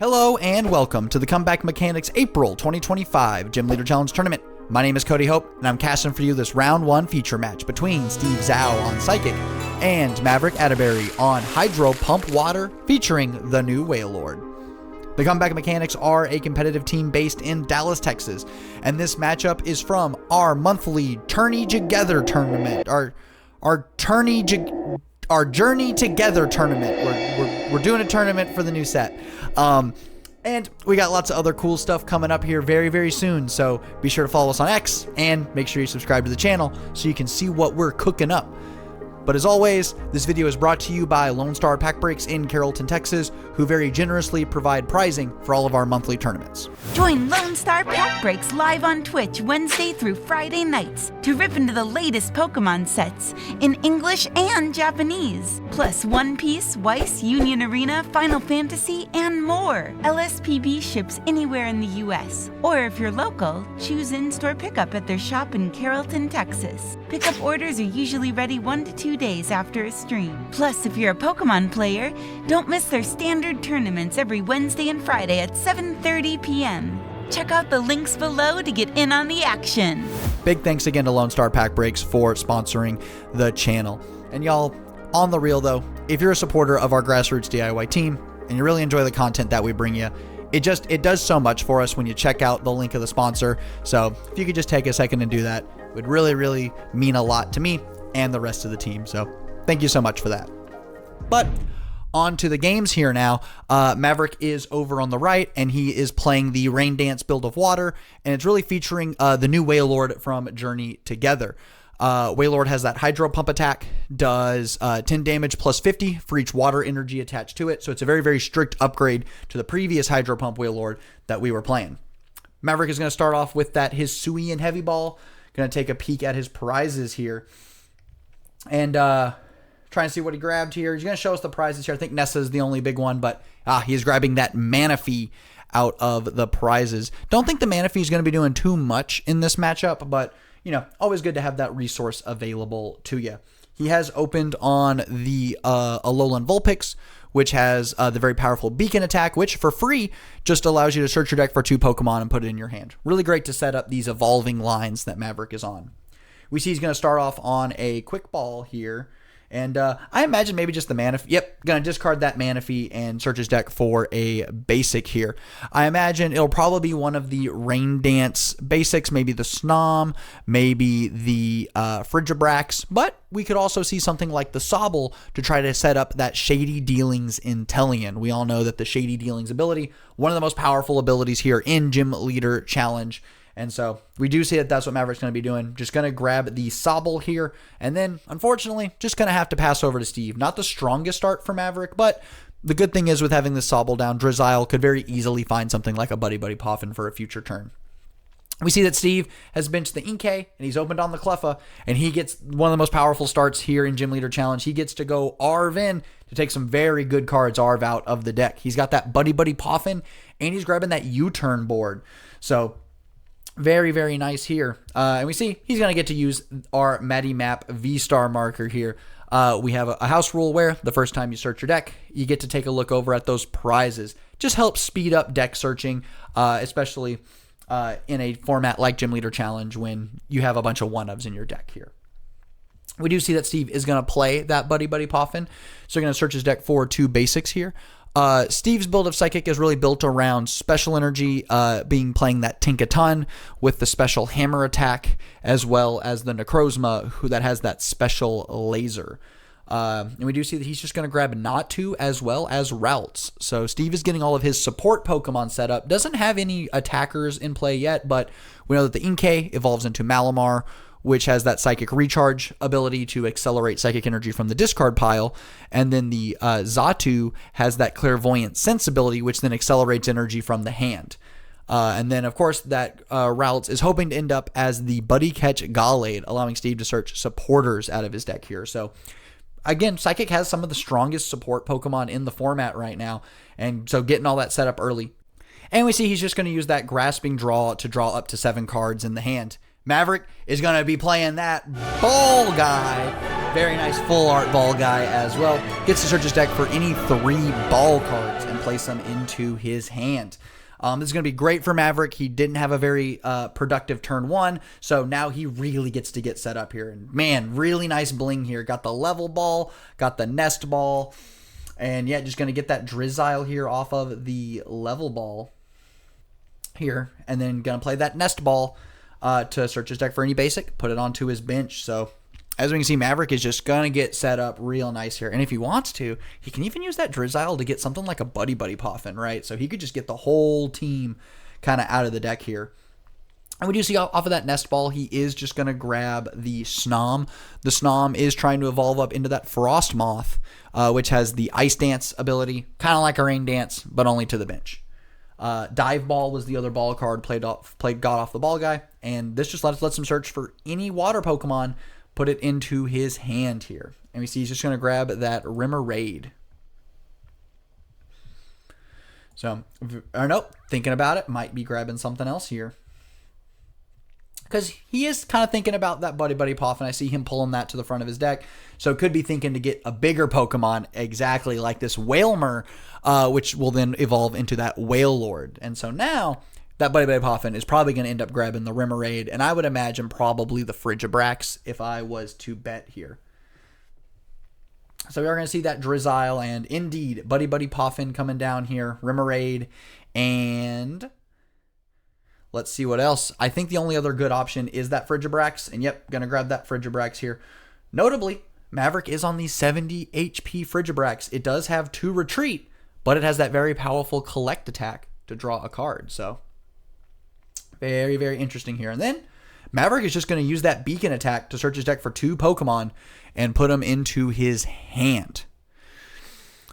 Hello and welcome to the Comeback Mechanics April 2025 Gym Leader Challenge Tournament. My name is Cody Hope, and I'm casting for you this round 1 feature match between Steve Zhao on Psychic and Maverick Atterbury on Hydro Pump Water featuring the new Whale Lord. The Comeback Mechanics are a competitive team based in Dallas, Texas, and this matchup is from our monthly Tourney Together tournament, our Journey Together tournament. We're doing a tournament for the new set. And we got lots of other cool stuff coming up here very, very soon. So be sure to follow us on X and make sure you subscribe to the channel so you can see what we're cooking up. But as always, this video is brought to you by Lone Star Pack Breaks in Carrollton, Texas, who very generously provide prizing for all of our monthly tournaments. Join Lone Star Pack Breaks live on Twitch Wednesday through Friday nights to rip into the latest Pokemon sets in English and Japanese, plus One Piece, Weiss, Union Arena, Final Fantasy, and more. LSPB ships anywhere in the US, or if you're local, choose in-store pickup at their shop in Carrollton, Texas. Pickup orders are usually ready 1 to 2 days after a stream. Plus, if you're a Pokemon player, don't miss their standard tournaments every Wednesday and Friday at 7:30 p.m. Check out the links below to get in on the action. Big thanks again to Lone Star Pack Breaks for sponsoring the channel. And y'all, on the real though, if you're a supporter of our grassroots DIY team and you really enjoy the content that we bring you, it does so much for us when you check out the link of the sponsor. So if you could just take a second and do that, it would really, really mean a lot to me and the rest of the team. So thank you so much for that. But on to the games here now. Maverick is over on the right, and he is playing the Rain Dance build of water, and it's really featuring the new Whale Lord from Journey Together. Whale Lord has that Hydro Pump attack, does 10 damage plus 50 for each water energy attached to it, so it's a very, very strict upgrade to the previous Hydro Pump Whale Lord that we were playing. Maverick is going to start off with that Hisuian Heavy Ball. Going to take a peek at his prizes here and try and see what he grabbed here. He's going to show us the prizes here. I think Nessa is the only big one, but he's grabbing that Manaphy out of the prizes. Don't think the Manaphy is going to be doing too much in this matchup, but you know, always good to have that resource available to you. He has opened on the Alolan Vulpix, which has the very powerful Beacon attack, which for free just allows you to search your deck for 2 Pokemon and put it in your hand. Really great to set up these evolving lines that Maverick is on. We see he's going to start off on a Quick Ball here. And I imagine maybe just the Manaphy. Yep, going to discard that Manaphy and search his deck for a basic here. I imagine it'll probably be one of the Rain Dance basics, maybe the Snom, maybe the Frigibrax, but we could also see something like the Sobble to try to set up that Shady Dealings Inteleon. We all know that the Shady Dealings ability, one of the most powerful abilities here in Gym Leader Challenge. And so we do see that that's what Maverick's going to be doing. Just going to grab the Sobble here. And then, unfortunately, just going to have to pass over to Steve. Not the strongest start for Maverick, but the good thing is with having the Sobble down, Drizzile could very easily find something like a Buddy Poffin for a future turn. We see that Steve has benched the Inkay, and he's opened on the Cleffa, and he gets one of the most powerful starts here in Gym Leader Challenge. He gets to go Arv in to take some very good cards Arv out of the deck. He's got that Buddy Poffin, and he's grabbing that U-turn board. So very, very nice here. And we see he's going to get to use our Matty Map V-Star marker here. We have a house rule where the first time you search your deck, you get to take a look over at those prizes. Just helps speed up deck searching, especially in a format like Gym Leader Challenge when you have a bunch of 1-ofs in your deck here. We do see that Steve is going to play that Buddy Poffin, so you're going to search his deck for 2 basics here. Steve's build of Psychic is really built around Special Energy, playing that Tinkaton with the special Hammer attack, as well as the Necrozma, that has that special Laser. And we do see that he's just going to grab Natu as well as Routes. So Steve is getting all of his support Pokemon set up. Doesn't have any attackers in play yet, but we know that the Inkay evolves into Malamar, which has that Psychic Recharge ability to accelerate Psychic Energy from the discard pile. And then the Xatu has that Clairvoyant Sense ability, which then accelerates energy from the hand. And then, of course, that Routes is hoping to end up as the Buddy Catch Gallade, allowing Steve to search supporters out of his deck here. So, again, Psychic has some of the strongest support Pokemon in the format right now. And so getting all that set up early. And we see he's just going to use that Grasping Draw to draw up to 7 cards in the hand. Maverick is going to be playing that Ball Guy. Very nice full art Ball Guy as well. Gets to search his deck for any 3 ball cards. and place them into his hand. This is going to be great for Maverick. He didn't have a very productive turn 1, so now he really gets to get set up here. And man, really nice bling here. Got the level ball, got the nest ball, and yeah, just going to get that Drizzile here off of the level ball here, and then going to play that nest ball to search his deck for any basic, put it onto his bench. So as we can see, Maverick is just going to get set up real nice here. And if he wants to, he can even use that Drizzile to get something like a Buddy Poffin, right? So he could just get the whole team kind of out of the deck here. And we do see off of that nest ball, he is just going to grab the Snom. The Snom is trying to evolve up into that Frost Moth, which has the Ice Dance ability, kind of like a Rain Dance, but only to the bench. Dive Ball was the other ball card got off the ball guy. And this just lets him search for any water Pokemon, put it into his hand here. And we see he's just going to grab that Remoraid. So, or nope, thinking about it, might be grabbing something else here. Because he is kind of thinking about that Buddy Poffin. I see him pulling that to the front of his deck. So could be thinking to get a bigger Pokemon exactly like this Wailmer, which will then evolve into that Wailord. And so now that Buddy Poffin is probably going to end up grabbing the Remoraid, and I would imagine probably the Frigibrax if I was to bet here. So we are going to see that Drizzile and indeed Buddy Poffin coming down here, Remoraid, and let's see what else. I think the only other good option is that Frigibrax, and yep, going to grab that Frigibrax here. Notably, Maverick is on the 70 HP Frigibrax. It does have 2 retreat, but it has that very powerful collect attack to draw a card, so very, very interesting here. And then Maverick is just going to use that beacon attack to search his deck for 2 Pokemon and put them into his hand.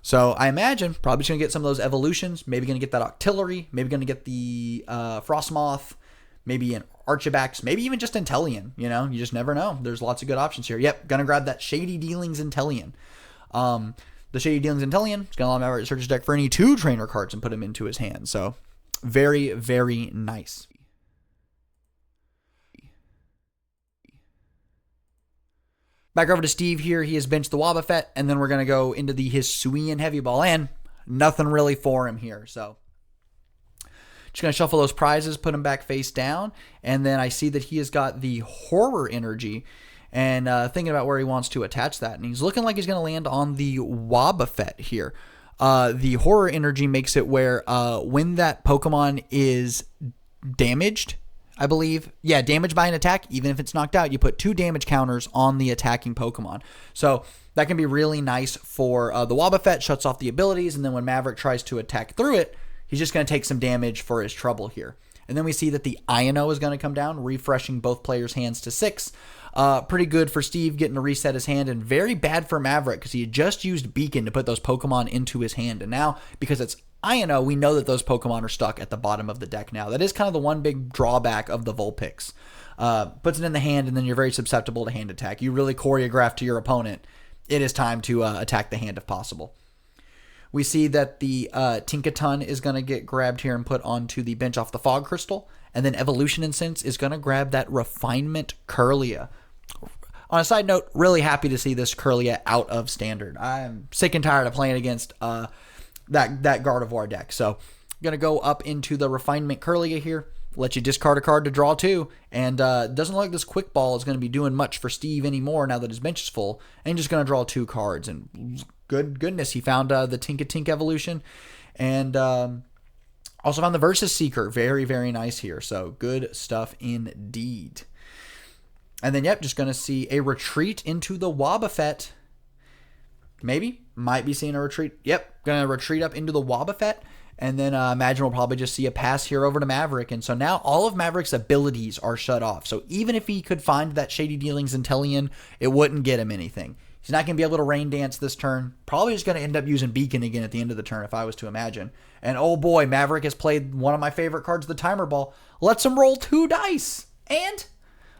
So I imagine probably just going to get some of those evolutions, maybe going to get that Octillery, maybe going to get the Frostmoth, maybe an Archibax, maybe even just Inteleon. You know, you just never know. There's lots of good options here. Yep, going to grab that Shady Dealings Inteleon. The Shady Dealings Inteleon is going to allow Maverick to search his deck for any 2 trainer cards and put them into his hand. So very, very nice. Back over to Steve here. He has benched the Wobbuffet, and then we're going to go into the Hisuian Heavy Ball, and nothing really for him here. So just going to shuffle those prizes, put them back face down, and then I see that he has got the Horror Energy, and thinking about where he wants to attach that, and he's looking like he's going to land on the Wobbuffet here. The Horror Energy makes it where when that Pokemon is damaged, I believe. Yeah, damaged by an attack, even if it's knocked out, you put 2 damage counters on the attacking Pokemon. So that can be really nice for the Wobbuffet, shuts off the abilities, and then when Maverick tries to attack through it, he's just going to take some damage for his trouble here. And then we see that the Iono is going to come down, refreshing both players' hands to 6. Pretty good for Steve getting to reset his hand, and very bad for Maverick because he had just used Beacon to put those Pokemon into his hand. And now, because it's Iono, we know that those Pokemon are stuck at the bottom of the deck now. That is kind of the one big drawback of the Vulpix. Puts it in the hand, and then you're very susceptible to hand attack. You really choreograph to your opponent. It is time to attack the hand if possible. We see that the Tinkaton is going to get grabbed here and put onto the bench off the Fog Crystal. And then Evolution Incense is going to grab that Refinement Curlia. On a side note, really happy to see this Curlia out of Standard. I'm sick and tired of playing against that Gardevoir deck. So I'm going to go up into the Refinement Curlia here. Let you discard a card to draw 2. And doesn't look like this Quick Ball is going to be doing much for Steve anymore now that his bench is full. And just going to draw 2 cards. And goodness, he found the Tinkatink evolution. And also found the Versus Seeker. Very, very nice here. So good stuff indeed. And then, yep, just going to see a retreat into the Wobbuffet. Maybe. Might be seeing a retreat. Yep, going to retreat up into the Wobbuffet. And then imagine we'll probably just see a pass here over to Maverick. And so now all of Maverick's abilities are shut off. So even if he could find that Shady Dealings Inteleon, it wouldn't get him anything. He's not going to be able to Rain Dance this turn. Probably just going to end up using Beacon again at the end of the turn if I was to imagine. And oh boy, Maverick has played one of my favorite cards, the Timer Ball. Lets him roll 2 dice. And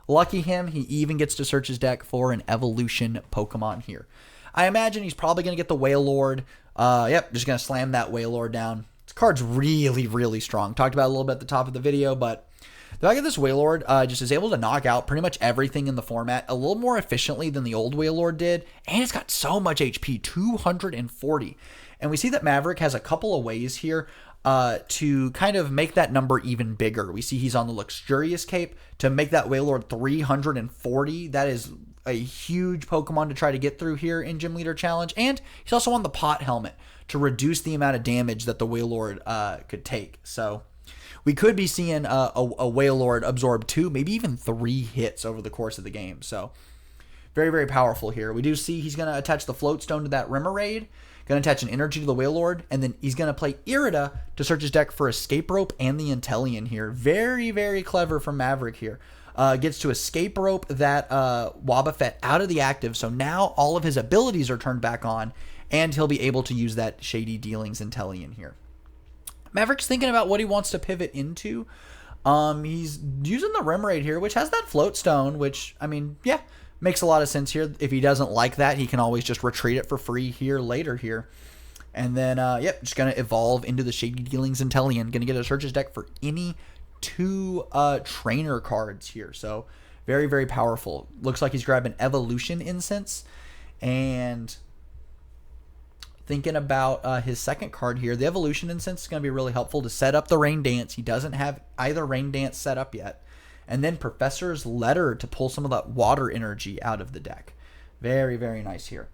lucky him, he even gets to search his deck for an evolution Pokemon here. I imagine he's probably going to get the Wailord. Yep, just going to slam that Wailord down. This card's really, really strong. Talked about it a little bit at the top of the video, but the fact that this Wailord just is able to knock out pretty much everything in the format a little more efficiently than the old Wailord did, and it's got so much HP, 240. And we see that Maverick has a couple of ways here to kind of make that number even bigger. We see he's on the Luxurious Cape to make that Wailord 340. That is a huge Pokemon to try to get through here in Gym Leader Challenge. And he's also on the Pot Helmet to reduce the amount of damage that the Wailord could take. So we could be seeing a Wailord absorb 2, maybe even 3 hits over the course of the game. So very, very powerful here. We do see he's going to attach the Float Stone to that Remoraid, going to attach an Energy to the Wailord, and then he's going to play Irida to search his deck for Escape Rope and the Inteleon here. Very, very clever from Maverick here. Gets to Escape Rope that Wobbuffet out of the active, so now all of his abilities are turned back on, and he'll be able to use that Shady Dealings Inteleon here. Maverick's thinking about what he wants to pivot into. He's using the Remoraid here, which has that Float Stone, which, I mean, yeah, makes a lot of sense here. If he doesn't like that, he can always just retreat it for free here later here. And then, yep, just going to evolve into the Shady Dealings Inteleon. Going to get to search his deck for any 2 trainer cards here. So very, very powerful. Looks like he's grabbing Evolution Incense. And thinking about his second card here, the Evolution Incense is going to be really helpful to set up the Rain Dance. He doesn't have either Rain Dance set up yet. And then Professor's Letter to pull some of that water energy out of the deck. Very, very nice here.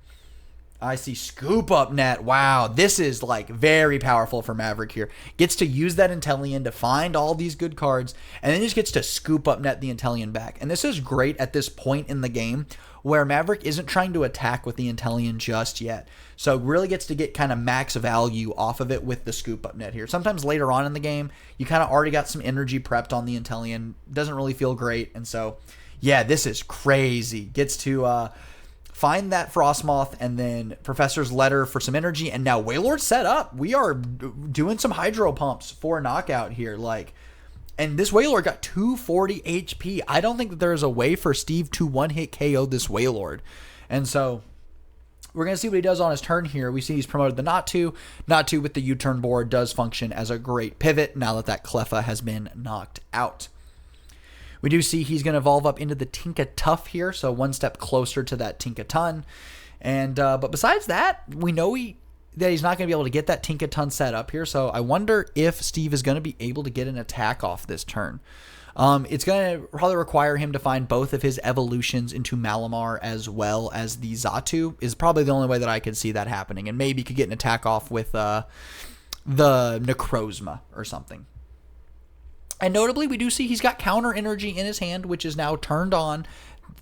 I see Scoop Up Net. Wow, this is like very powerful for Maverick here. Gets to use that Inteleon to find all these good cards, and then just gets to Scoop Up Net the Inteleon back. And this is great at this point in the game where Maverick isn't trying to attack with the Inteleon just yet. So really gets to get kind of max value off of it with the Scoop Up Net here. Sometimes later on in the game, you kind of already got some energy prepped on the Inteleon. Doesn't really feel great. And so, yeah, this is crazy. Gets to find that Frostmoth and then Professor's Letter for some energy. And now Wailord's set up. We are doing some Hydro Pumps for a knockout here. And this Wailord got 240 HP. I don't think that there's a way for Steve to one-hit KO this Wailord. And so we're going to see what he does on his turn here. We see he's promoted the Not-To. Not-To with the U-turn board does function as a great pivot now that Cleffa has been knocked out. We do see he's going to evolve up into the Tinkaton here, so one step closer to that Tinkaton. And but besides that, we know that he's not going to be able to get that Tinkaton set up here, so I wonder if Steve is going to be able to get an attack off this turn. It's going to probably require him to find both of his evolutions into Malamar as well as the Xatu is probably the only way that I could see that happening, and maybe could get an attack off with the Necrozma or something. And notably, we do see he's got counter energy in his hand, which is now turned on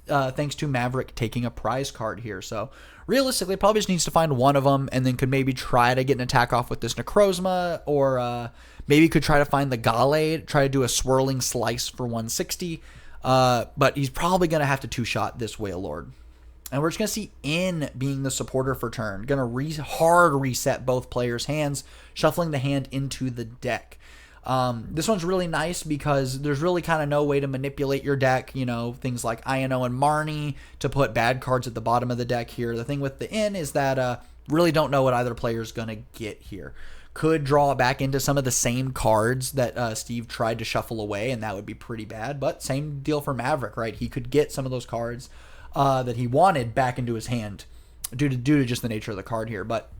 thanks to Maverick taking a prize card here. So realistically, probably just needs to find one of them and then could maybe try to get an attack off with this Necrozma, or maybe could try to find the Gallade, try to do a Swirling Slice for 160. But he's probably going to have to two-shot this Wailord. And we're just going to see In being the supporter for turn. Going to hard reset both players' hands, shuffling the hand into the deck. This one's really nice because there's really kind of no way to manipulate your deck, things like Ino and Marnie to put bad cards at the bottom of the deck here. The thing with the In is that really don't know what either player's going to get here. Could draw back into some of the same cards that Steve tried to shuffle away, and that would be pretty bad, but same deal for Maverick, right? He could get some of those cards that he wanted back into his hand due to just the nature of the card here, but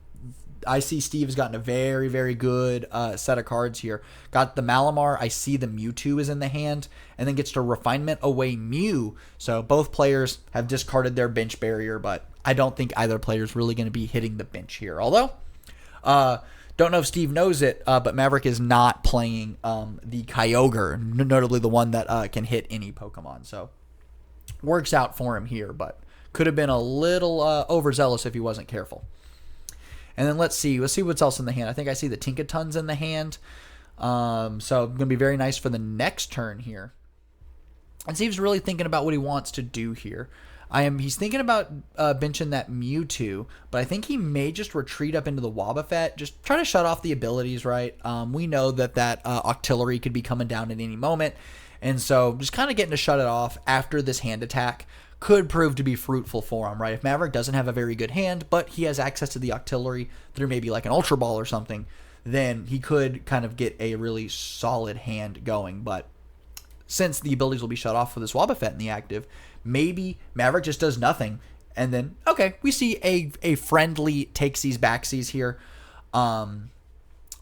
I see Steve has gotten a very, very good set of cards here. Got the Malamar. I see the Mewtwo is in the hand, and then gets to Refinement away Mew. So both players have discarded their bench barrier, but I don't think either player is really going to be hitting the bench here. Although, don't know if Steve knows it, but Maverick is not playing the Kyogre, notably the one that can hit any Pokemon. So works out for him here, but could have been a little overzealous if he wasn't careful. And then let's see what's else in the hand. I think I see the Tinkatons in the hand. So going to be very nice for the next turn here. And Steve's really thinking about what he wants to do here. He's thinking about benching that Mewtwo, but I think he may just retreat up into the Wobbuffet, just try to shut off the abilities, right? We know that Octillery could be coming down at any moment, and so just kind of getting to shut it off after this hand attack could prove to be fruitful for him, right? If Maverick doesn't have a very good hand, but he has access to the Octillery through maybe like an Ultra Ball or something, then he could kind of get a really solid hand going. But since the abilities will be shut off for this Wobbuffet in the active, maybe Maverick just does nothing. And then, okay, we see a friendly takesies backsies here.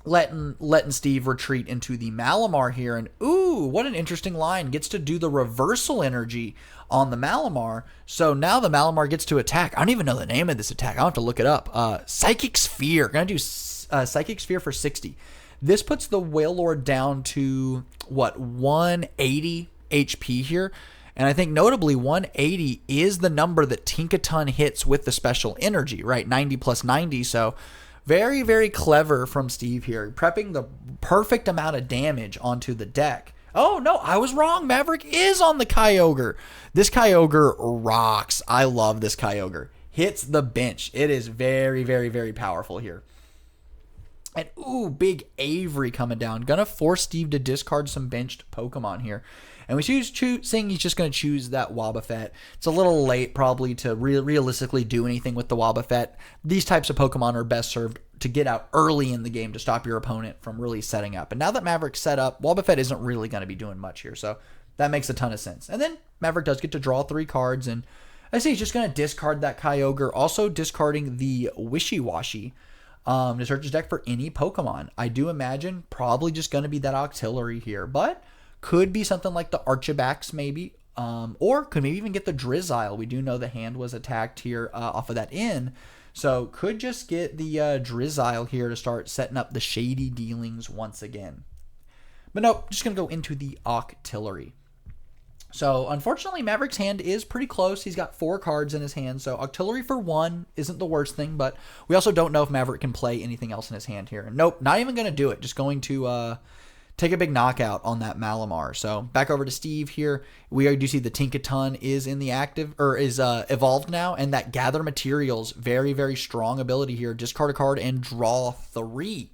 letting Steve retreat into the Malamar here. And ooh, what an interesting line. Gets to do the reversal energy on the Malamar. So now the Malamar gets to attack. I don't even know the name of this attack. I'll have to look it up. Psychic Sphere. Gonna do Psychic Sphere for 60. This puts the Wailord down to, 180 HP here. And I think notably 180 is the number that Tinkaton hits with the special energy, right? 90 plus 90. So very, very clever from Steve here. Prepping the perfect amount of damage onto the deck. Oh, no, I was wrong. Maverick is on the Kyogre. This Kyogre rocks. I love this Kyogre. Hits the bench. It is very, very, very powerful here. And ooh, big Avery coming down. Gonna force Steve to discard some benched Pokemon here. And we seeing he's just going to choose that Wobbuffet. It's a little late probably to realistically do anything with the Wobbuffet. These types of Pokemon are best served to get out early in the game to stop your opponent from really setting up. And now that Maverick's set up, Wobbuffet isn't really going to be doing much here. So that makes a ton of sense. And then Maverick does get to draw 3 cards. And I see he's just going to discard that Kyogre. Also discarding the Wishy-Washy to search his deck for any Pokemon. I do imagine probably just going to be that Octillery here. But could be something like the Archibax maybe, or could maybe even get the Drizzile. We do know the hand was attacked here off of that inn, so could just get the Drizzile here to start setting up the shady dealings once again. But nope, just going to go into the Octillery. So unfortunately, Maverick's hand is pretty close. He's got 4 cards in his hand, so Octillery for 1 isn't the worst thing, but we also don't know if Maverick can play anything else in his hand here. And nope, not even going to do it. Just going to take a big knockout on that Malamar. So back over to Steve here. We do see the Tinkaton is in the active, or is evolved now, and that Gather Materials, very, very strong ability here. Discard a card and draw 3.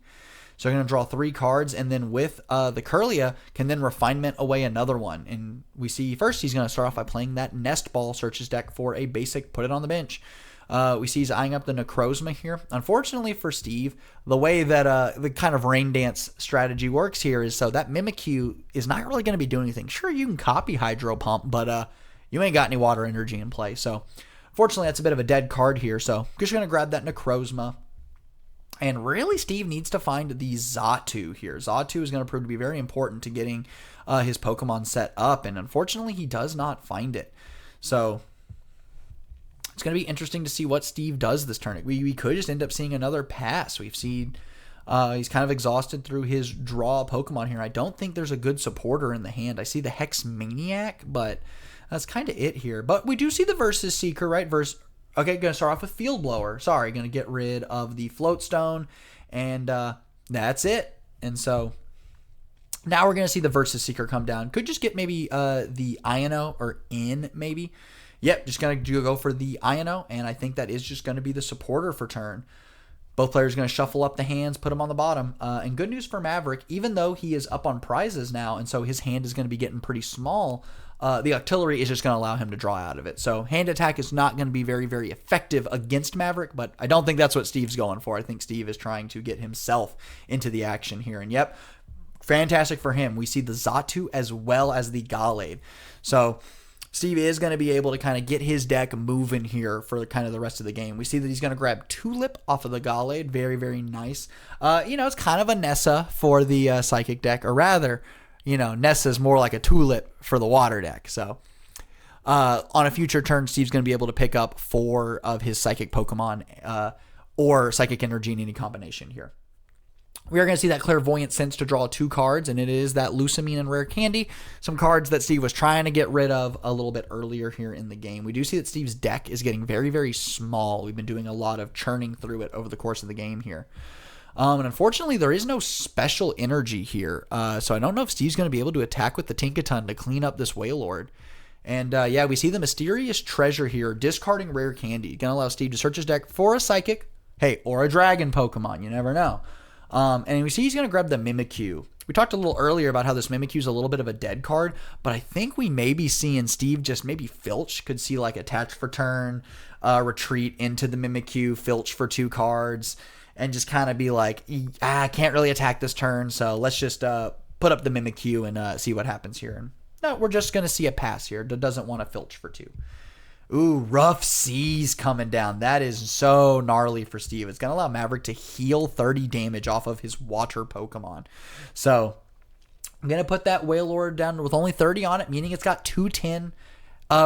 So I'm going to draw 3 cards, and then with the Kirlia, can then Refinement away another one. And we see first he's going to start off by playing that Nest Ball, search his deck for a basic, put it on the bench. We see he's eyeing up the Necrozma here. Unfortunately for Steve, the way that the kind of Rain Dance strategy works here is so that Mimikyu is not really going to be doing anything. Sure, you can copy Hydro Pump, but you ain't got any water energy in play. So unfortunately, that's a bit of a dead card here. So just going to grab that Necrozma. And really, Steve needs to find the Xatu here. Xatu is going to prove to be very important to getting his Pokemon set up. And unfortunately, he does not find it. So it's going to be interesting to see what Steve does this turn. We could just end up seeing another pass. We've seen he's kind of exhausted through his draw Pokemon here. I don't think there's a good supporter in the hand. I see the Hex Maniac, but that's kind of it here. But we do see the Versus Seeker, right? Okay, going to start off with Field Blower. Sorry, going to get rid of the Floatstone, and that's it. And so now we're going to see the Versus Seeker come down. Could just get maybe the Iono or In maybe. Yep, just going to go for the Iono, and I think that is just going to be the supporter for turn. Both players are going to shuffle up the hands, put them on the bottom. And good news for Maverick, even though he is up on prizes now, and so his hand is going to be getting pretty small, the Octillery is just going to allow him to draw out of it. So hand attack is not going to be very, very effective against Maverick, but I don't think that's what Steve's going for. I think Steve is trying to get himself into the action here. And yep, fantastic for him. We see the Xatu as well as the Gallade. So Steve is going to be able to kind of get his deck moving here for kind of the rest of the game. We see that he's going to grab Tulip off of the Gallade. Very, very nice. It's kind of a Nessa for the Psychic deck, or rather, Nessa is more like a Tulip for the Water deck. So on a future turn, Steve's going to be able to pick up 4 of his Psychic Pokemon or Psychic Energy in any combination here. We are going to see that Clairvoyant Sense to draw 2 cards, and it is that Lusamine and Rare Candy, some cards that Steve was trying to get rid of a little bit earlier here in the game. We do see that Steve's deck is getting very, very small. We've been doing a lot of churning through it over the course of the game here. And unfortunately, there is no special energy here, so I don't know if Steve's going to be able to attack with the Tinkaton to clean up this Wailord. And we see the Mysterious Treasure here, discarding Rare Candy. Going to allow Steve to search his deck for a Psychic, or a Dragon Pokemon. You never know. And we see he's going to grab the Mimikyu. We talked a little earlier about how this Mimikyu is a little bit of a dead card, but I think we may be seeing Steve just maybe Filch. Could see like Attach for turn, retreat into the Mimikyu, Filch for 2 cards, and just kind of be like, I can't really attack this turn, so let's just put up the Mimikyu and see what happens here. And no, we're just going to see a pass here. Doesn't want to Filch for 2. Ooh, Rough Seas coming down. That is so gnarly for Steve. It's going to allow Maverick to heal 30 damage off of his water Pokemon. So I'm going to put that Wailord down with only 30 on it, meaning it's got 210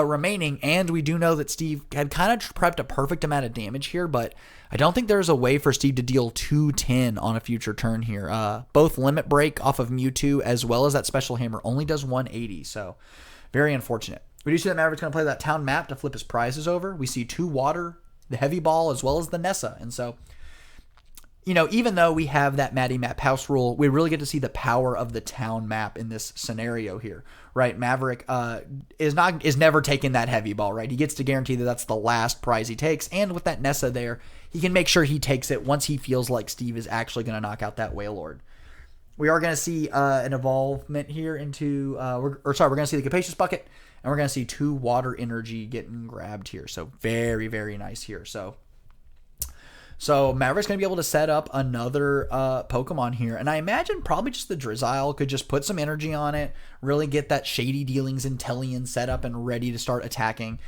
remaining. And we do know that Steve had kind of prepped a perfect amount of damage here, but I don't think there's a way for Steve to deal 210 on a future turn here. Both Limit Break off of Mewtwo as well as that Special Hammer only does 180, so very unfortunate. We do see that Maverick's going to play that town map to flip his prizes over. We see 2 water, the Heavy Ball, as well as the Nessa. And so, even though we have that Matty Map house rule, we really get to see the power of the town map in this scenario here, right? Maverick is never taking that Heavy Ball, right? He gets to guarantee that that's the last prize he takes. And with that Nessa there, he can make sure he takes it once he feels like Steve is actually going to knock out that Wailord. We are going to see an evolvement here into, we're going to see the Capacious Bucket, and we're going to see 2 water energy getting grabbed here. So very, very nice here. So Maverick's going to be able to set up another Pokemon here. And I imagine probably just the Drizzile could just put some energy on it, really get that Shady Dealings Intellion set up and ready to start attacking.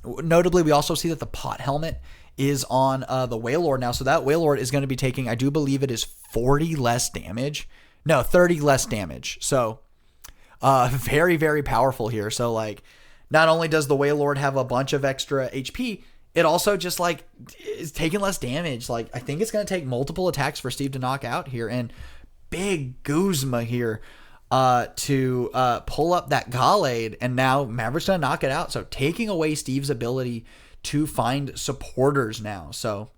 Notably, we also see that the Pot Helmet is on the Wailord now. So that Wailord is going to be taking, I do believe it is 40 less damage. No, 30 less damage. So very, very powerful here. So not only does the Wailord have a bunch of extra HP, it also just is taking less damage. I think it's going to take multiple attacks for Steve to knock out here. And big Guzma here to pull up that Gallade. And now Maverick's going to knock it out. So taking away Steve's ability to find supporters now. So,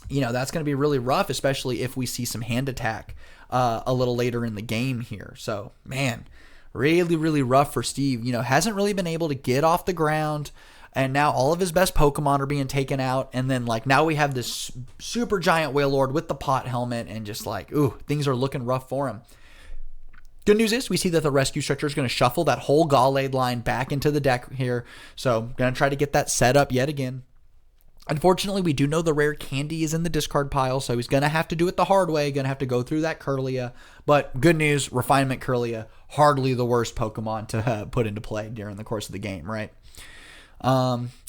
that's going to be really rough, especially if we see some hand attack a little later in the game here. So, man, really, really rough for Steve. Hasn't really been able to get off the ground. And now all of his best Pokemon are being taken out. And then, now we have this super giant Wailord with the Pot Helmet. And just things are looking rough for him. Good news is we see that the rescue structure is going to shuffle that whole Gallade line back into the deck here. So going to try to get that set up yet again. Unfortunately, we do know the rare candy is in the discard pile, so he's going to have to do it the hard way. Going to have to go through that Kirlia. But good news, Refinement Kirlia, hardly the worst Pokemon to put into play during the course of the game, right?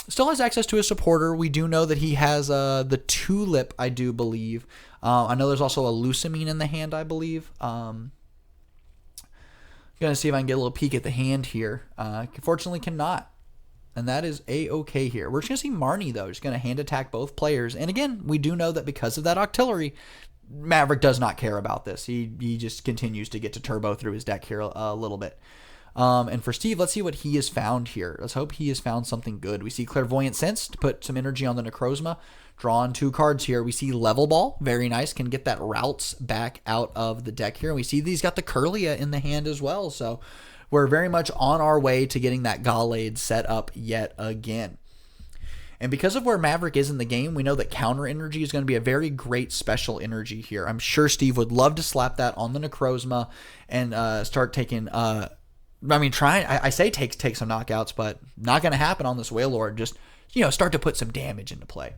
Still has access to a supporter. We do know that he has the Tulip, I do believe. I know there's also a Lusamine in the hand, I believe. Going to see if I can get a little peek at the hand here. Unfortunately, cannot. And that is A-okay here. We're just going to see Marnie, though. Just going to hand attack both players. And again, we do know that because of that Octillery, Maverick does not care about this. He just continues to get to turbo through his deck here a little bit. And for Steve, let's see what he has found here. Let's hope he has found something good. We see Clairvoyant Sense to put some energy on the Necrozma. Drawing 2 cards here. We see Level Ball. Very nice. Can get that Routes back out of the deck here. And we see that he's got the Kirlia in the hand as well. So we're very much on our way to getting that Gallade set up yet again. And because of where Maverick is in the game, we know that Counter Energy is going to be a very great special energy here. I'm sure Steve would love to slap that on the Necrozma and start taking... I say take some knockouts, but not going to happen on this Wailord. Just, start to put some damage into play.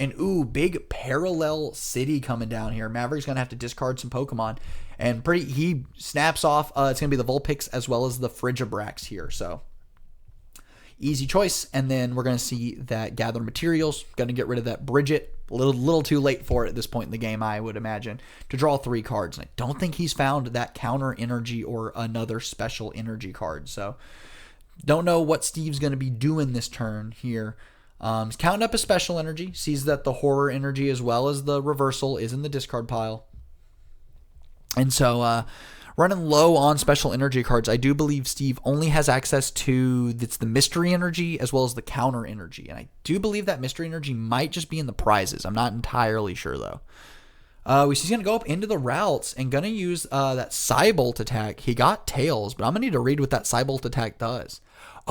And big Parallel City coming down here. Maverick's going to have to discard some Pokemon. And he snaps off. It's going to be the Vulpix as well as the Frigibrax here. So, easy choice. And then we're going to see that Gather Materials. Going to get rid of that Bridget. A little too late for it at this point in the game, I would imagine, to draw 3 cards. And I don't think he's found that Counter Energy or another special energy card. So, don't know what Steve's going to be doing this turn here. He's counting up his special energy, sees that the Horror Energy as well as the Reversal is in the discard pile. And so, running low on special energy cards, I do believe Steve only has access to the Mystery Energy as well as the Counter Energy. And I do believe that Mystery Energy might just be in the prizes. I'm not entirely sure, though. We see he's going to go up into the routes and going to use that Psybolt attack. He got Tails, but I'm going to need to read what that Psybolt attack does.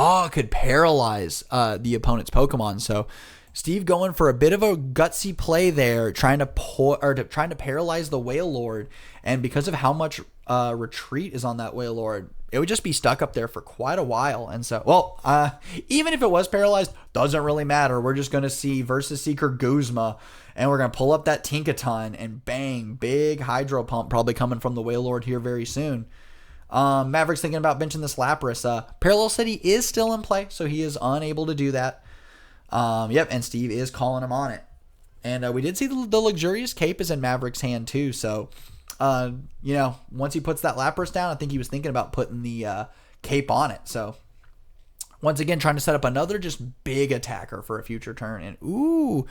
Oh, it could paralyze the opponent's Pokemon. So Steve going for a bit of a gutsy play there, trying to paralyze the Wailord. And because of how much retreat is on that Wailord, it would just be stuck up there for quite a while. And so, even if it was paralyzed, doesn't really matter. We're just going to see Versus Seeker Guzma, and we're going to pull up that Tinkaton, and bang, big Hydro Pump probably coming from the Wailord here very soon. Maverick's thinking about benching this Lapras. Parallel City is still in play, so he is unable to do that. Yep, and Steve is calling him on it. And we did see the Luxurious Cape is in Maverick's hand too. So, once he puts that Lapras down, I think he was thinking about putting the Cape on it. So, once again, trying to set up another just big attacker for a future turn. And ooh,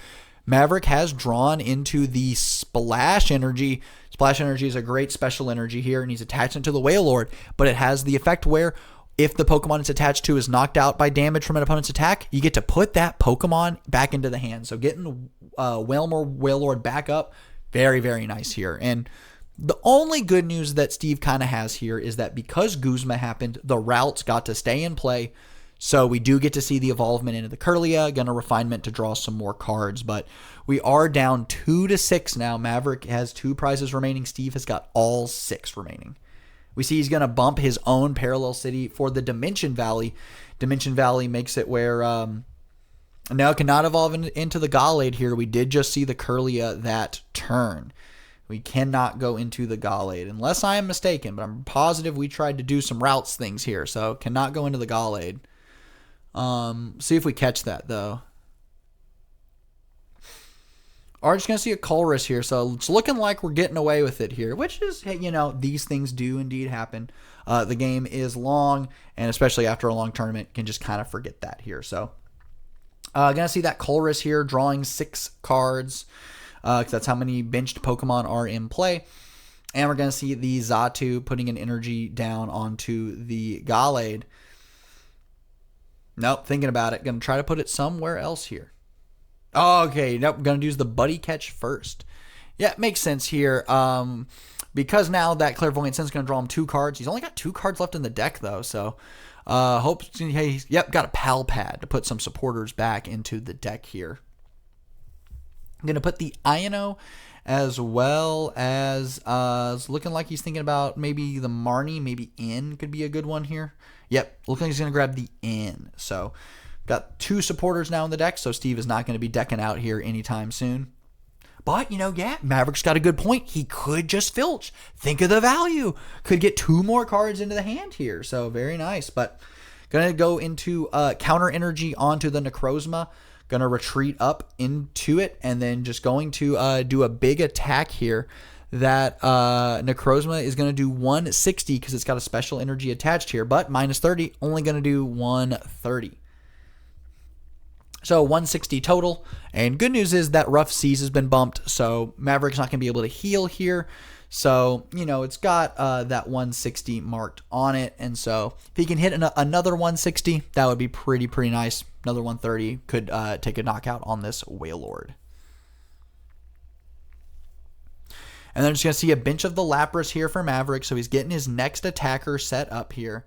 Maverick has drawn into the Splash Energy. Splash Energy is a great special energy here, and he's attaching it to the Wailord. But it has the effect where if the Pokemon it's attached to is knocked out by damage from an opponent's attack, you get to put that Pokemon back into the hand. So getting Wailord back up, very, very nice here. And the only good news that Steve kind of has here is that because Guzma happened, the routes got to stay in play. So we do get to see the evolvement into the Kirlia, gonna refinement to draw some more cards. But we are down 2-6 now. Maverick has 2 prizes remaining. Steve has got all 6 remaining. We see he's going to bump his own Parallel City for the Dimension Valley. Dimension Valley makes it where now it cannot evolve into the Gallade here. We did just see the Kirlia that turn. We cannot go into the Gallade, unless I am mistaken, but I'm positive we tried to do some routes things here, so cannot go into the Gallade. See if we catch that, though. Are just going to see a Colress here, so it's looking like we're getting away with it here, which is, these things do indeed happen. The game is long, and especially after a long tournament, can just kind of forget that here. So, going to see that Colress here, drawing 6 cards, because that's how many benched Pokemon are in play. And we're going to see the Xatu putting an energy down onto the Gallade. Nope, thinking about it. Going to try to put it somewhere else here. Okay, nope, going to use the Buddy Catch first. Yeah, it makes sense here. Because now that Clairvoyant Sense is going to draw him 2 cards. He's only got 2 cards left in the deck, though. So, got a Pal Pad to put some supporters back into the deck here. I'm going to put the Iono as well as looking like he's thinking about maybe the Marnie. Maybe N could be a good one here. Yep, looking like he's going to grab the N. So, got 2 supporters now in the deck, so Steve is not going to be decking out here anytime soon. But, Maverick's got a good point. He could just filch. Think of the value. Could get 2 more cards into the hand here, so very nice. But going to go into counter energy onto the Necrozma. Going to retreat up into it, and then just going to do a big attack here. That Necrozma is going to do 160 because it's got a special energy attached here, but minus 30, only going to do 130. So 160 total. And good news is that Rough Seas has been bumped, so Maverick's not going to be able to heal here. So, it's got that 160 marked on it. And so if he can hit another 160, that would be pretty nice. Another 130 could take a knockout on this Wailord. And then just going to see a bench of the Lapras here for Maverick. So he's getting his next attacker set up here.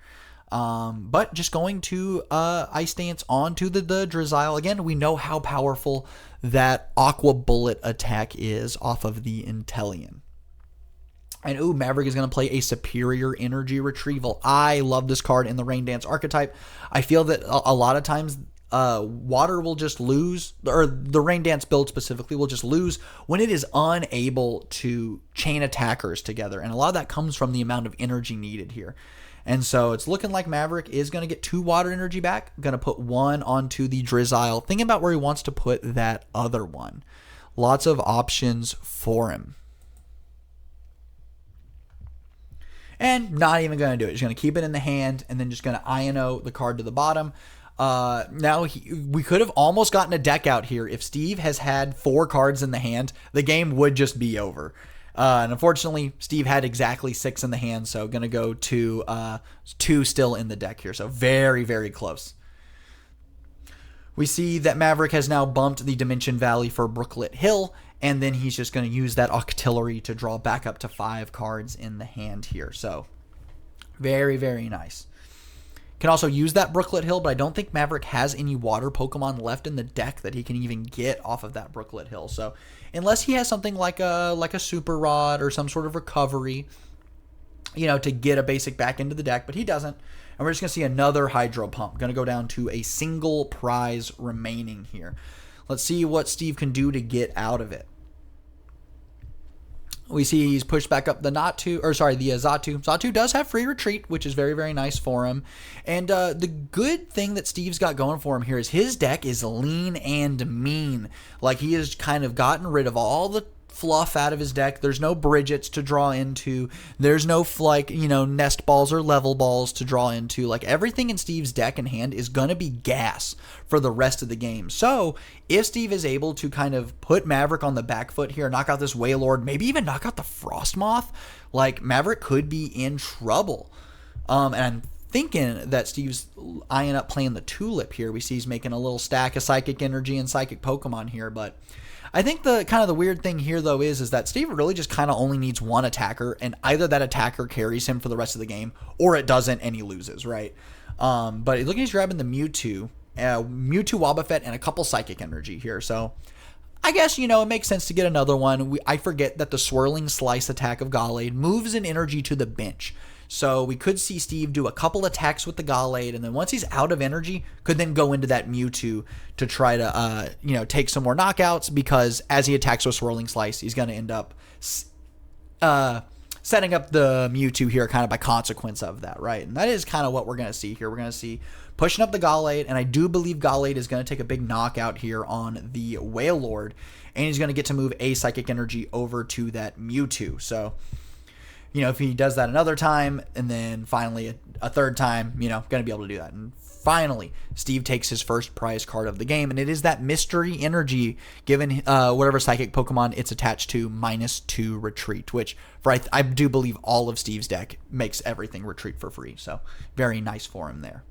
But just going to Ice Dance onto the Drizzile. Again, we know how powerful that Aqua Bullet attack is off of the Inteleon. And Maverick is going to play a Superior Energy Retrieval. I love this card in the Rain Dance archetype. I feel that a lot of times Water will just lose, or the Rain Dance build specifically will just lose when it is unable to chain attackers together. And a lot of that comes from the amount of energy needed here. And so it's looking like Maverick is going to get 2 water energy back. Going to put 1 onto the Drizzile. Thinking about where he wants to put that other one. Lots of options for him. And not even going to do it. He's going to keep it in the hand and then just going to Iono the card to the bottom. Now, we could have almost gotten a deck out here. If Steve has had 4 cards in the hand, the game would just be over. And unfortunately, Steve had exactly 6 in the hand, so going to go to 2 still in the deck here. So very, very close. We see that Maverick has now bumped the Dimension Valley for Brooklet Hill, and then he's just going to use that Octillery to draw back up to 5 cards in the hand here. So very, very nice. Can also use that Brooklet Hill, but I don't think Maverick has any water Pokemon left in the deck that he can even get off of that Brooklet Hill. So unless he has something like a Super Rod or some sort of recovery, to get a basic back into the deck, but he doesn't. And we're just going to see another Hydro Pump. Going to go down to a single prize remaining here. Let's see what Steve can do to get out of it. We see he's pushed back up the Zatu. Zatu does have free retreat, which is very, very nice for him. And the good thing that Steve's got going for him here is his deck is lean and mean. Like, he has kind of gotten rid of all the fluff out of his deck. There's no Bridgets to draw into. There's no nest balls or level balls to draw into. Like, everything in Steve's deck and hand is going to be gas for the rest of the game. So if Steve is able to kind of put Maverick on the back foot here, knock out this Wailord, maybe even knock out the Frostmoth, like, Maverick could be in trouble. And I'm thinking that Steve's eyeing up playing the Tulip here. We see he's making a little stack of Psychic Energy and Psychic Pokemon here, but I think the weird thing here, though, is that Steve really just kind of only needs one attacker, and either that attacker carries him for the rest of the game, or it doesn't, and he loses, right? But look at he's grabbing the Mewtwo Wobbuffet, and a couple Psychic Energy here, so I guess, it makes sense to get another one. I forget that the Swirling Slice attack of Gallade moves an energy to the bench. So we could see Steve do a couple attacks with the Gallade, and then once he's out of energy, could then go into that Mewtwo to try to, take some more knockouts, because as he attacks with Swirling Slice, he's going to end up setting up the Mewtwo here kind of by consequence of that, right? And that is kind of what we're going to see here. We're going to see pushing up the Gallade, and I do believe Gallade is going to take a big knockout here on the Wailord, and he's going to get to move a Psychic Energy over to that Mewtwo. So, if he does that another time, and then finally a third time, going to be able to do that. And finally, Steve takes his first prize card of the game, and it is that Mystery Energy, given whatever Psychic Pokemon it's attached to, -2 retreat, which I do believe all of Steve's deck makes everything retreat for free. So very nice for him there.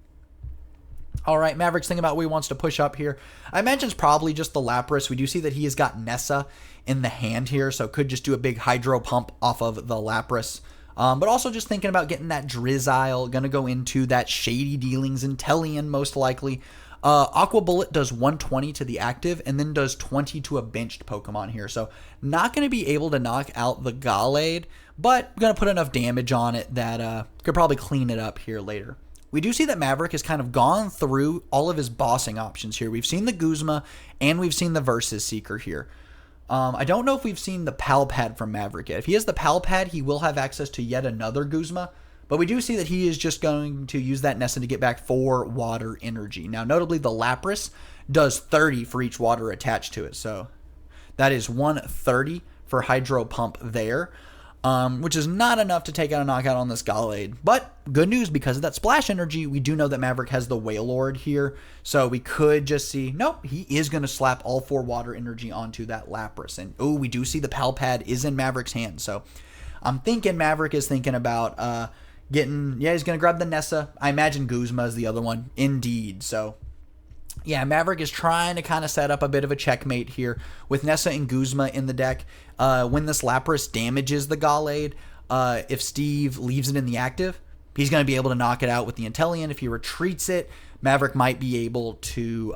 All right, Maverick's thinking about what he wants to push up here. I imagine it's probably just the Lapras. We do see that he has got Nessa in the hand here, so could just do a big Hydro Pump off of the Lapras. But also just thinking about getting that Drizzile, going to go into that Shady Dealings Inteleon most likely. Aqua Bullet does 120 to the active and then does 20 to a benched Pokemon here. So not going to be able to knock out the Gallade, but going to put enough damage on it that could probably clean it up here later. We do see that Maverick has kind of gone through all of his bossing options here. We've seen the Guzma and we've seen the Versus Seeker here. I don't know if we've seen the Palpad from Maverick yet. If he has the Palpad, he will have access to yet another Guzma. But we do see that he is just going to use that Nessa to get back 4 water energy. Now, notably, the Lapras does 30 for each water attached to it. So that is 130 for Hydro Pump there. Which is not enough to take out a knockout on this Gallade. But good news, because of that Splash Energy, we do know that Maverick has the Wailord here. So we could just see, nope, he is going to slap all 4 water energy onto that Lapras. And, we do see the Palpad is in Maverick's hand. So I'm thinking Maverick is thinking about he's going to grab the Nessa. I imagine Guzma is the other one. Indeed. So yeah, Maverick is trying to kind of set up a bit of a checkmate here with Nessa and Guzma in the deck. When this Lapras damages the Gallade, if Steve leaves it in the active, he's going to be able to knock it out with the Inteleon. If he retreats it, Maverick might be able to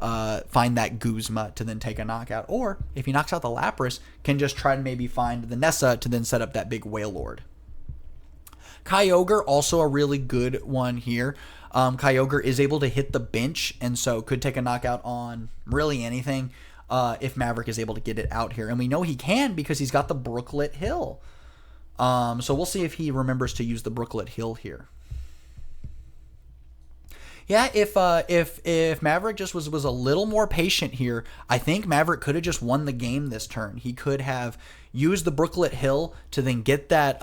find that Guzma to then take a knockout. Or if he knocks out the Lapras, can just try to maybe find the Nessa to then set up that big Wailord. Kyogre, also a really good one here. Kyogre is able to hit the bench, and so could take a knockout on really anything if Maverick is able to get it out here. And we know he can because he's got the Brooklet Hill. So we'll see if he remembers to use the Brooklet Hill here. Yeah, if Maverick just was a little more patient here, I think Maverick could have just won the game this turn. He could have used the Brooklet Hill to then get that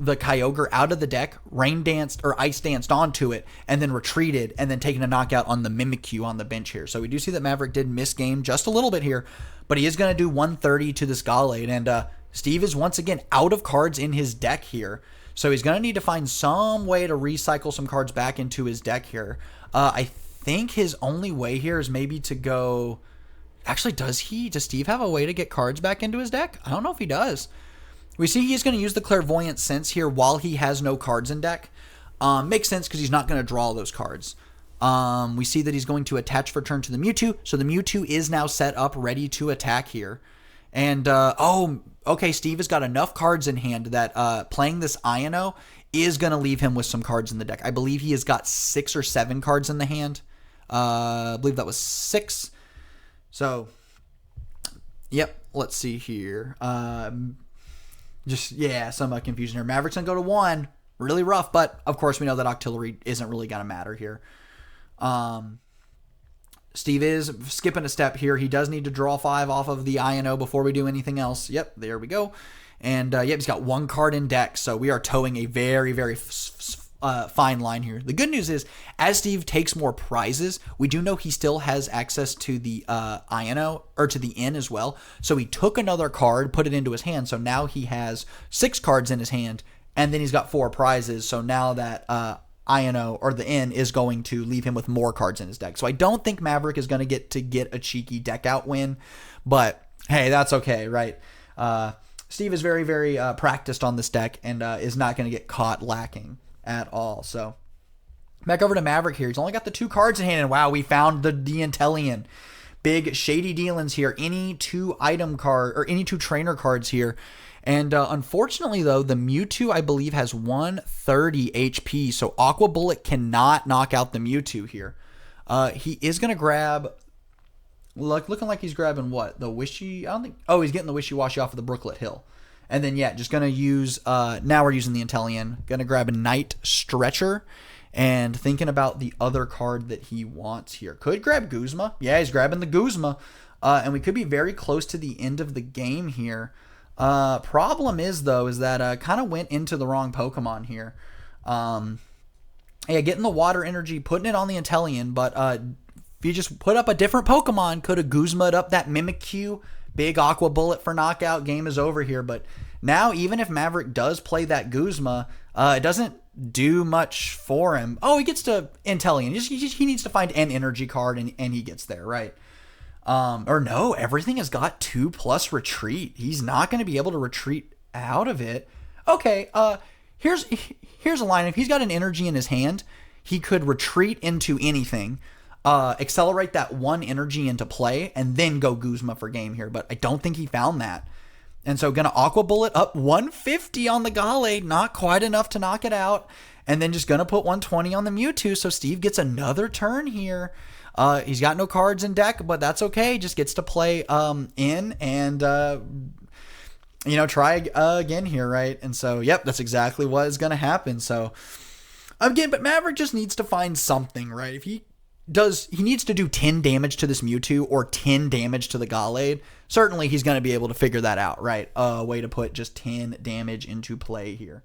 the Kyogre out of the deck, Rain Danced or Ice Danced onto it, and then retreated, and then taken a knockout on the Mimikyu on the bench here. So we do see that Maverick did miss game just a little bit here, but he is going to do 130 to this Gallade, and Steve is once again out of cards in his deck here. So he's going to need to find some way to recycle some cards back into his deck here. I think his only way here is maybe to go... Actually, does Steve have a way to get cards back into his deck? I don't know if he does. We see he's going to use the Clairvoyant Sense here while he has no cards in deck. Makes sense because he's not going to draw those cards. We see that he's going to attach for turn to the Mewtwo. So the Mewtwo is now set up ready to attack here. And, okay, Steve has got enough cards in hand that playing this Iono is going to leave him with some cards in the deck. I believe he has got 6 or 7 cards in the hand. I believe that was 6. So, yep, let's see here. Just, yeah, some confusion here. Maverick's going to go to 1. Really rough, but of course we know that Octillery isn't really going to matter here. Steve is skipping a step here. He does need to draw 5 off of the INO before we do anything else. Yep, there we go. And yep, he's got 1 card in deck, so we are towing a very, very fine line here. The good news is, as Steve takes more prizes, we do know he still has access to the INO, or to the N as well. So he took another card, put it into his hand, so now he has 6 cards in his hand, and then he's got 4 prizes, so now that INO, or the N, is going to leave him with more cards in his deck. So I don't think Maverick is going to get a cheeky deck out win, but hey, that's okay, right? Steve is very, very practiced on this deck and is not going to get caught lacking at all. So back over to Maverick here. He's only got the 2 cards in hand, and wow, we found the Intellion. Big shady dealings here. Any 2 item card, or any 2 trainer cards here. And unfortunately, though, the Mewtwo, I believe, has 130 HP, so Aqua Bullet cannot knock out the Mewtwo here. He is going to grab, looking like he's grabbing what? The Wishy, I don't think, oh, he's getting the Wishy-Washy off of the Brooklet Hill. And then, yeah, just going to use, now we're using the Intellion. Going to grab a Night Stretcher, and thinking about the other card that he wants here. Could grab Guzma. Yeah, he's grabbing the Guzma. And we could be very close to the end of the game here. Problem is, though, is that kind of went into the wrong Pokemon here. Yeah, getting the Water Energy, putting it on the Intellion, but if you just put up a different Pokemon, could have Guzma'd up that Mimikyu. Big Aqua Bullet for knockout. Game is over here. But now, even if Maverick does play that Guzma, it doesn't do much for him. Oh, he gets to Intellion. He needs to find an energy card, and he gets there, right? Or no, everything has got 2+ retreat. He's not going to be able to retreat out of it. Okay, here's a line. If he's got an energy in his hand, he could retreat into anything, accelerate that 1 energy into play, and then go Guzma for game here. But I don't think he found that. And so gonna Aqua Bullet up 150 on the Gallade, not quite enough to knock it out. And then just gonna put 120 on the Mewtwo, so Steve gets another turn here. He's got no cards in deck, but that's okay. Just gets to play in and, try again here, right? And so, yep, that's exactly what is going to happen. So, again, but Maverick just needs to find something, right? If he needs to do 10 damage to this Mewtwo or 10 damage to the Gallade. Certainly, he's going to be able to figure that out, right? A way to put just 10 damage into play here.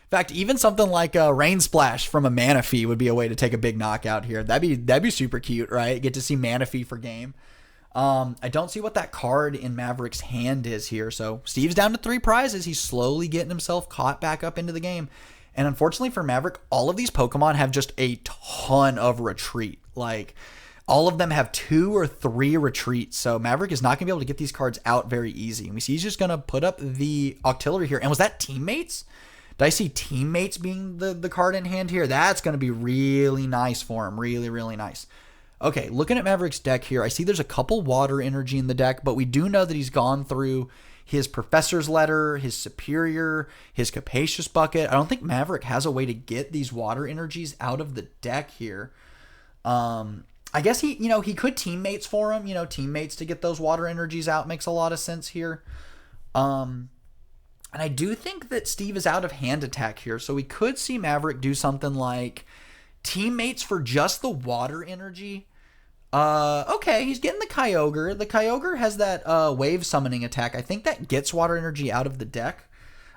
In fact, even something like a Rain Splash from a Manaphy would be a way to take a big knockout here. That'd be super cute, right? Get to see Manaphy for game. I don't see what that card in Maverick's hand is here. So Steve's down to 3 prizes. He's slowly getting himself caught back up into the game. And unfortunately for Maverick, all of these Pokemon have just a ton of retreat. Like, all of them have 2 or 3 retreats. So Maverick is not going to be able to get these cards out very easy. And we see he's just going to put up the Octillery here. And was that Teammates? Did I see Teammates being the card in hand here? That's going to be really nice for him. Really, really nice. Okay, looking at Maverick's deck here, I see there's a couple Water Energy in the deck, but we do know that he's gone through his Professor's Letter, his Superior, his Capacious Bucket. I don't think Maverick has a way to get these Water Energies out of the deck here. I guess he could Teammates for him. Teammates to get those Water Energies out makes a lot of sense here. And I do think that Steve is out of hand attack here, so we could see Maverick do something like Teammates for just the Water Energy. Okay, he's getting the Kyogre. The Kyogre has that wave summoning attack. I think that gets Water Energy out of the deck.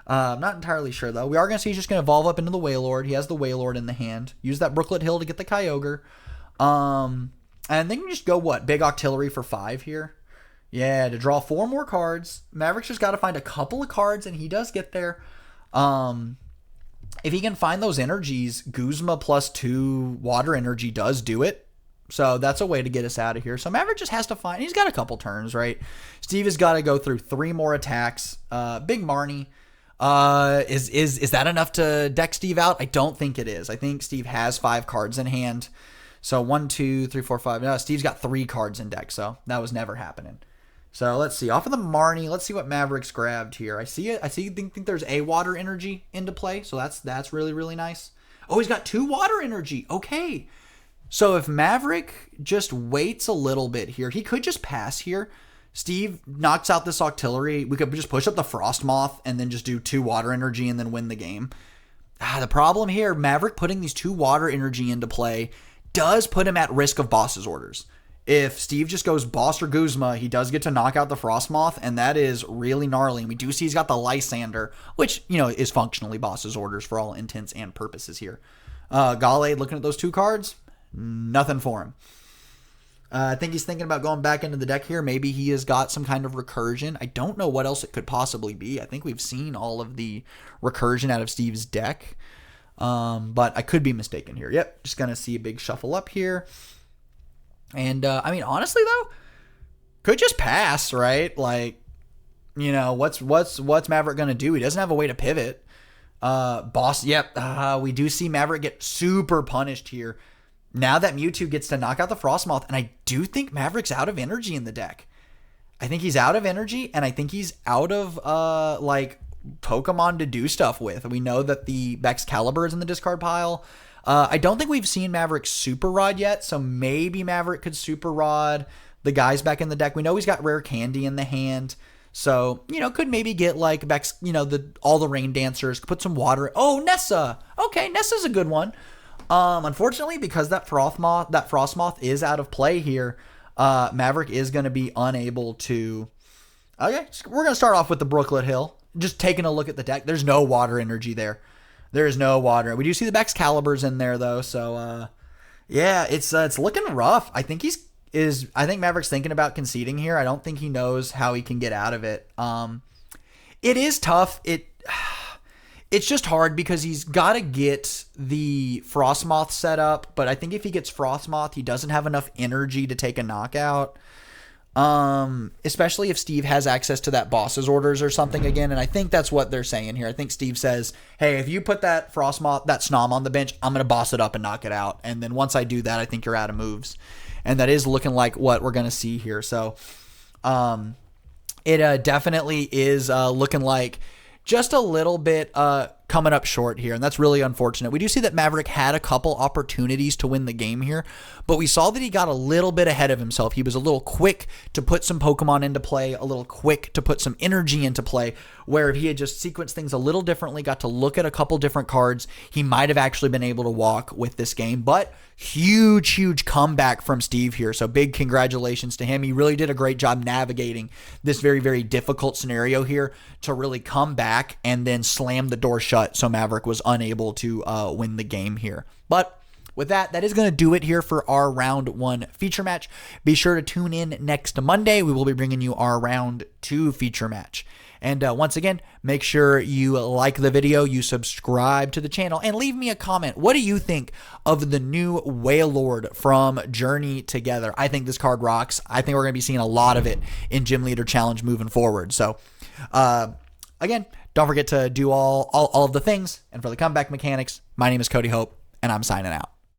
I'm not entirely sure, though. We are going to see he's just going to evolve up into the Wailord. He has the Wailord in the hand. Use that Brooklet Hill to get the Kyogre. And then you just go, Big Octillery for 5 here? Yeah, to draw 4 more cards. Maverick's just got to find a couple of cards, and he does get there. If he can find those energies, Guzma plus 2 Water Energy does do it. So that's a way to get us out of here. So Maverick just has to find... He's got a couple turns, right? Steve has got to go through 3 more attacks. Big Marnie. Is that enough to deck Steve out? I don't think it is. I think Steve has 5 cards in hand. So 1, 2, 3, 4, 5. No, Steve's got 3 cards in deck, so that was never happening. So let's see. Off of the Marnie, let's see what Maverick's grabbed here. I see it. Think there's a Water Energy into play, so that's really, really nice. Oh, he's got 2 Water Energy. Okay. So if Maverick just waits a little bit here, he could just pass here. Steve knocks out this Octillery. We could just push up the Frostmoth and then just do 2 water energy and then win the game. The problem here, Maverick putting these 2 water energy into play does put him at risk of boss's orders. If Steve just goes boss or Guzma, he does get to knock out the Frostmoth, and that is really gnarly. And we do see he's got the Lysander, which, is functionally boss's orders for all intents and purposes here. Gallade, looking at those 2 cards, nothing for him. I think he's thinking about going back into the deck here. Maybe he has got some kind of recursion. I don't know what else it could possibly be. I think we've seen all of the recursion out of Steve's deck, but I could be mistaken here. Yep, just going to see a big shuffle up here. And, honestly, though, could just pass, right? Like, what's Maverick going to do? He doesn't have a way to pivot. We do see Maverick get super punished here. Now that Mewtwo gets to knock out the Frostmoth, and I do think Maverick's out of energy in the deck. I think he's out of energy, and I think he's out of, Pokemon to do stuff with. We know that the Excalibur is in the discard pile. I don't think we've seen Maverick Super Rod yet, so maybe Maverick could Super Rod the guys back in the deck. We know he's got Rare Candy in the hand, so, could maybe get, all the Rain Dancers, put some water. Oh, Nessa! Okay, Nessa's a good one. Unfortunately, because that Frostmoth is out of play here, Maverick is going to be unable to... Okay, we're going to start off with the Brooklet Hill. Just taking a look at the deck. There's no water energy there. There is no water. We do see the Excalibur's in there, though, so, it's looking rough. I think Maverick's thinking about conceding here. I don't think he knows how he can get out of it. It is tough. It's just hard because he's got to get the Frostmoth set up, but I think if he gets Frostmoth, he doesn't have enough energy to take a knockout. Especially if Steve has access to that boss's orders or something again, and I think that's what they're saying here. I think Steve says, hey, if you put that Frostmoth, that Snom on the bench, I'm going to boss it up and knock it out, and then once I do that, I think you're out of moves. And that is looking like what we're going to see here. So, it definitely is looking like just a little bit coming up short here, and that's really unfortunate. We do see that Maverick had a couple opportunities to win the game here, but we saw that he got a little bit ahead of himself. He was a little quick to put some Pokemon into play, a little quick to put some energy into play, where if he had just sequenced things a little differently, got to look at a couple different cards, he might have actually been able to walk with this game. But huge comeback from Steve here, so big congratulations to him. He really did a great job navigating this very, very difficult scenario here to really come back and then slam the door shut, so Maverick was unable to win the game here. But with that is going to do it here for our round 1 feature match. Be sure to tune in next Monday. We will be bringing you our round 2 feature match. And once again, make sure you like the video, you subscribe to the channel, and leave me a comment. What do you think of the new Wailord from Journey Together? I think this card rocks. I think we're going to be seeing a lot of it in Gym Leader Challenge moving forward. So, again, don't forget to do all of the things. And for the comeback mechanics, my name is Cody Hope, and I'm signing out.